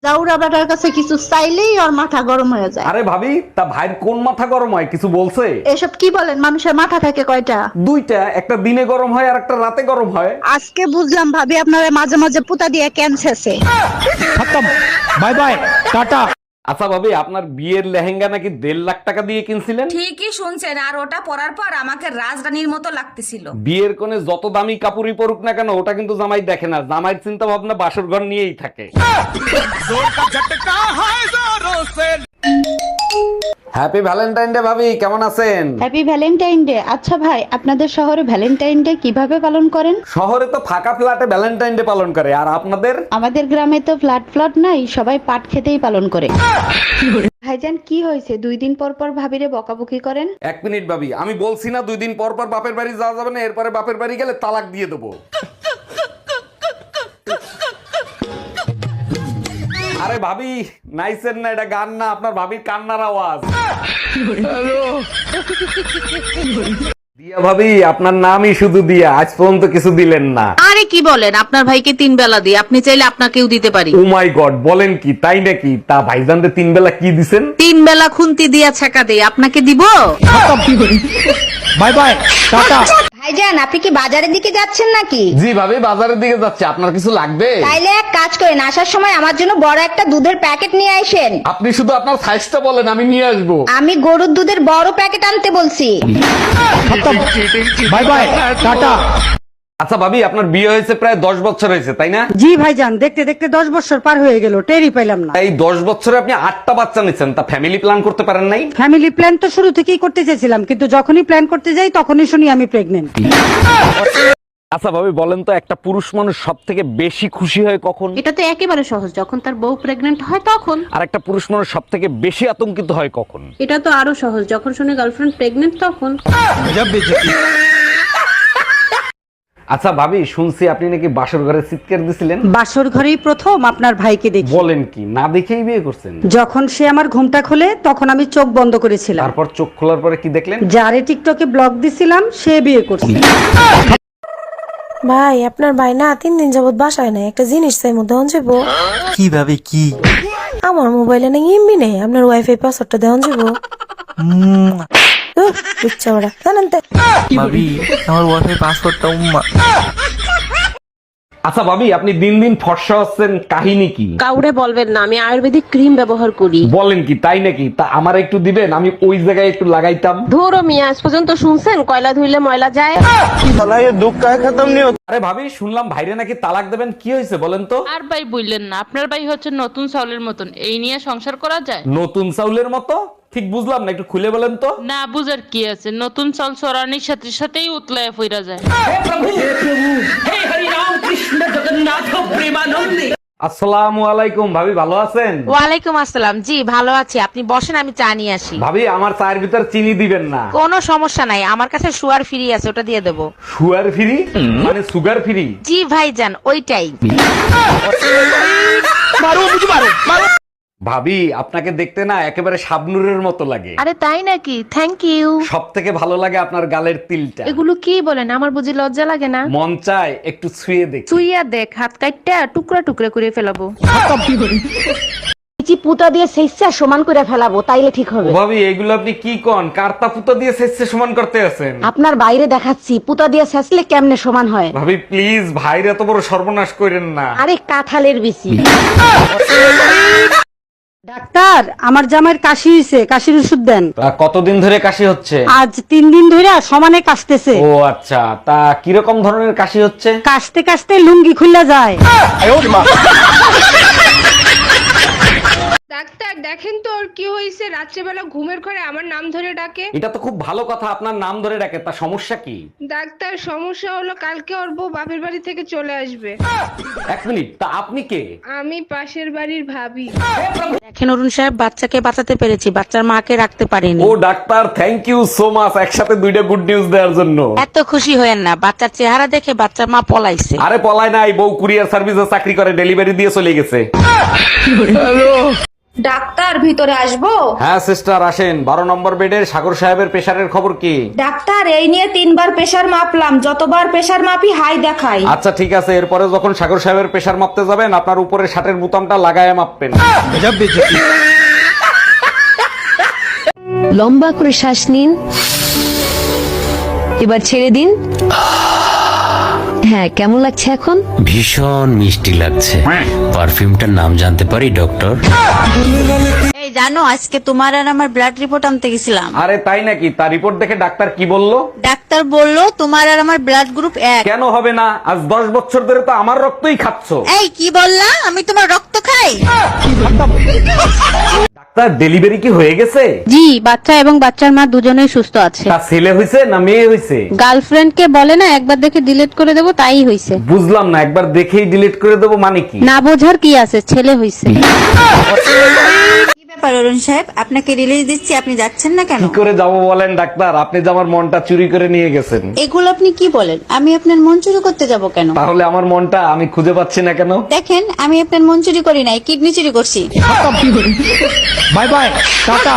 জাউরা better কাছে কিছু চাইলেই ওর মাথা গরম হয়ে যায়। আরে ভাবি, তা ভাইয়ের কোন মাথা গরম হয় কিছু বলছে? এসব কি বলেন, মানুষের মাথা থাকে কয়টা? দুইটা, একটা দিনে গরম হয় আর একটা রাতে গরম হয়। আজকে বুঝলাম ভাবি আপনারা মাঝে মাঝে পুতা দিয়ে ক্যান্সারছে। खत्म बाय बाय टाटा। আচ্ছা ভাবি, আপনার বিয়ের লেহেঙ্গা নাকি 1.5 লাখ টাকা দিয়ে কিনছিলেন? ঠিকই শুনছেন, আর ওটা পরার পর আমাকে রাজরানীর মতো লাগতেছিল। বিয়ের কোণে যত দামি কাপড়ই পরুক না কেন, ওটা কিন্তু জামাই দেখে না। জামাইয়ের চিন্তা ভাবনা বাসর ঘর নিয়েই থাকে। হ্যাপি ভ্যালেন্টাইন ডে ভাবি, কেমন আছেন? Happy Valentine day. আচ্ছা ভাই, আপনাদের শহরে ভ্যালেন্টাইন ডে কিভাবে পালন করেন? শহরে তো ফাঁকা ফ্ল্যাটে ভ্যালেন্টাইন ডে পালন করে, আর আপনাদের? আমাদের গ্রামে তো ফ্ল্যাট নাই, সবাই পাট খেতেই পালন করে। ভাইজান কি হয়েছে 2 দিন পর পর ভাবিরে বকাবকি করেন? 1 মিনিট ভাবি, আমি বলছি না 2 দিন পর পর বাপের বাড়ি যাওয়া যাবে না, এরপরে বাপের বাড়ি গেলে তালাক দিয়ে দেবো। আরে ভাবি, নাইসেন না, এটা গান না, আপনার ভাবির কান্নার আওয়াজ। দিয়া ভাবি, আপনার নামই শুধু দিয়া, আজ পর্যন্ত কিছু দিলেন না। আরে কি বলেন, আপনার ভাইকে 3 বেলা দিই, আপনি চাইলে আপনাকেও দিতে পারি। ও মাই গড, বলেন কি, তাই নাকি? তা ভাইজানদের 3 বেলা কি দিছেন? 3 বেলা খুন্তি দিয়া ছেকা দেই, আপনাকে দিব? Bye bye tata. ভাইজান, আপনি কি বাজারের দিকে যাচ্ছেন নাকি? জি ভাবি, বাজারের দিকে যাচ্ছে। আপনার কিছু লাগবে? তাইলে এক কাজ করেন, আসার সময় আমার জন্য বড় একটা দুধের প্যাকেট নিয়ে আসেন। আপনি শুধু আপনার সাইজটা বলেন, আমি নিয়ে আসবো। আমি গরুর দুধের বড় প্যাকেট আনতে বলছি। खत्म बाय बाय टाटा। আচ্ছা ভাবি, আপনার বিয়ে হয়েছে প্রায় 10 বছর হয়েছে, তাই না? জি ভাইজান, দেখতে দেখতে 10 বছর পার হয়ে গেল, টেরই পাইলাম না। এই 10 বছরে আপনি 8টা বাচ্চা নিচ্ছেন, তা ফ্যামিলি প্ল্যান করতে পারেন নাই? ফ্যামিলি প্ল্যান তো শুরু থেকেই করতে চেয়েছিলাম, কিন্তু যখনই প্ল্যান করতে যাই তখনই শুনি আমি প্রেগনেন্ট। আচ্ছা ভাবি, বলেন তো, একটা পুরুষ মানুষ সব থেকে বেশি খুশি হয় কখন? এটা তো একেবারে সহজ, যখন তার বউ প্রেগনেন্ট হয় তখন। আর একটা পুরুষ মানুষ সব থেকে বেশি আতঙ্কিত হয় কখন? এটা তো আরো সহজ, যখন শুনে গার্লফ্রেন্ড প্রেগনেন্ট তখন। আচ্ছা ভাবি, শুনছি আপনি নাকি বাসর ঘরে চিৎকার দিছিলেন। বাসর ঘরেই প্রথম আপনার ভাইকে দেখি। বলেন কি, না দেখেই বিয়ে করছেন? যখন সে আমার ঘুমটা খোলে তখন আমি চোখ বন্ধ করেছিলাম। তারপর চোখ খোলার পরে কি দেখলেন? যারে টিকটকে ব্লগ দিছিলাম সে বিয়ে করছে। ভাই, আপনার ভাই না 3 দিন যাবত বাসায় নাই, একটা জিনিস চাই মধ্যে যাবো। কিভাবে কি? আমার মোবাইলে না এমবি নেই, আপনার ওয়াইফাই পাসওয়ার্ডটা দেওয়া যাবো। ইচ্ছা ওরা জানেন তো। ভাবি, আমার ওয়াইফাই পাসওয়ার্ডটা উম্মা। আচ্ছা ভাবি, আপনি দিন দিন ফর্সা হচ্ছেন, কাহিনী কি? কাউরে বলবেন না, আমি আয়ুর্বেদিক ক্রিম ব্যবহার করি। বলেন কি, তাই নাকি? তা আমার একটু দিবেন, আমি ওই জায়গায় একটু লাগাইতাম। ধরো মিয়া, আজ পর্যন্ত শুনছেন কয়লা ধুইলে ময়লা যায়? আরে ভাবি, শুনলাম ভাইরে নাকি তালাক দেবেন, কি হয়েছে বলেন তো? আর ভাই বললেন না, আপনার ভাই হচ্ছে নতুন চাউলের মতন, এই নিয়ে সংসার করা যায়? নতুন চাউলের মতো? ঠিক বুঝলাম না, একটু খুলে বলেন তো। না বুঝার কি আছে, নতুন চাল চড়ানির সাথে সাথেই উতলায় ফিরা যায়। আসসালামু আলাইকুম ভাবি, ভালো আছেন? ওয়ালাইকুম আসসালাম। জি ভালো আছি, আপনি বসেন, আমি চা নিয়ে আসি। ভাবি, আমার চায়ের ভিতর চিনি দিবেন না। কোনো সমস্যা নাই, আমার কাছে সুগার ফ্রি আছে, ওটা দিয়ে দেবো। সুগার ফ্রি মানে সুগার ফ্রি? জি ভাইজান, ওইটাই। ভাবি, আপনাকে দেখতে না একেবারে শাবনুরের মতো লাগে। আরে তাই নাকি? Thank you. সব থেকে ভালো লাগে আপনার গালের তিলটা। এগুলো কি বলেন, আমার বুঝি লজ্জা লাগে না? মন চায় একটু ছুঁয়ে দেখ। তুইয়া দেখ, হাত কাটটা টুকরা টুকরা করে ফেলাবো। পুতা দিয়ে সেইসা সমান করে ফেলাবো, তাইলে ঠিক হবে। ও ভাবি, এগুলো আপনি কি কন? কার্তা পুতা দিয়ে শেষে সমান করতে আছেন? আপনার বাইরে দেখাচ্ছি পুতা দিয়ে শেষলে কেমনে সমান হয়। ভাবি প্লিজ, ভাইরা তো বড় সর্বনাশ করেন না। আরে কাঁঠালের বিচি। ডাক্তার, আমার জামাইয়ের কাশি হইছে, কাশির ওষুধ দেন। তা কতদিন ধরে কাশি হচ্ছে? আজ 3 দিন ধরে সমানে কাশতেছে। ও আচ্ছা, তা কিরকম ধরনের কাশি হচ্ছে? কাশতে কাশতে লুঙ্গি খুলে যায়। ডাক্তার দেখেন তো ওর কি হয়েছে, রাত্রেবেলা ঘুমের ঘরে আমার নাম ধরে ডাকে। এটা তো খুব ভালো কথা, আপনার নাম ধরে ডাকে, তা সমস্যা কি? ডাক্তার সমস্যা হলো কালকে ওর বউ বাপের বাড়ি থেকে চলে আসবে। 1 মিনিট, তা আপনি কে? আমি পাশের বাড়ির ভাবি। দেখেন অরুণ সাহেব, বাচ্চাকে বাঁচাতে পেরেছি, বাচ্চার মাকে রাখতে পারিনি। ও doctor, thank you so much, একসাথে 2টা গুড নিউজ দেওয়ার জন্য। এত খুশি হয়েন না, বাচ্চার চেহারা দেখে বাচ্চার মা পলাইছে। আরে পলায় নাই, বউ কুরিয়ার সার্ভিসে চাকরি করে, ডেলিভারি দিয়ে চলে গেছে। ডাক্তার ভিতরে আসবো? হ্যাঁ সিস্টার আসেন। 12 নম্বর বেডের সাগর সাহেবের প্রেশারের খবর কি? ডাক্তার এই নিয়ে 3বার প্রেসার মাপলাম, যতবার প্রেসার মাপি হাই দেখাই। আচ্ছা ঠিক আছে, এরপরে যখন সাগর সাহেবের প্রেশার মাপতে যাবেন আপনার উপরে শার্টের বোতামটা লাগায় মাপবেন। লম্বা করে শ্বাস নিন, এবার ছেড়ে দিন। হ্যাঁ, কেমন লাগছে এখন? ভীষণ মিষ্টি লাগছে। পারফিউমটার নাম জানতে পারি ডক্টর? এই জানো, আজকে তোমার আর আমার ব্লাড রিপোর্ট আনতে গেছিলাম। আরে তাই নাকি? তার রিপোর্ট দেখে ডাক্তার কি বললো? ডাক্তার বলল তোমার আর আমার ব্লাড গ্রুপ 1। কেন হবে না? আজ 10 বছর ধরে তো আমার রক্তই খাচ্ছ। এই কি বললা? আমি তোমার রক্ত খাই? ডাক্তার ডেলিভারি কি হয়ে গেছে? জি, বাচ্চা এবং বাচ্চার মা দুজনেই সুস্থ আছে। তা ছেলে হইছে না মেয়ে হইছে? গার্লফ্রেন্ডকে বলে না একবার দেখে ডিলিট করে দেবো, তাই হইছে। বুঝলাম না, একবার দেখেই ডিলিট করে দেবো মানে কি? না বোঝার কি আছে, ছেলে হইছে। কি ব্যাপার অরুণ সাহেব, আপনাকে রিলিজ দিচ্ছি, আপনি যাচ্ছেন না কেন? কি করে যাবো বলেন ডাক্তার? আপনি যে আমার মনটা চুরি করে নিয়ে গেছেন। এগুলো আপনি কি বলেন? আমি আপনার মন চুরি করতে যাব কেন? তাহলে আমার মনটা আমি খুঁজে পাচ্ছি না কেন? দেখেন, আমি আপনার মন চুরি করি নাই, কিডনি চুরি করছি। Bye bye Tata.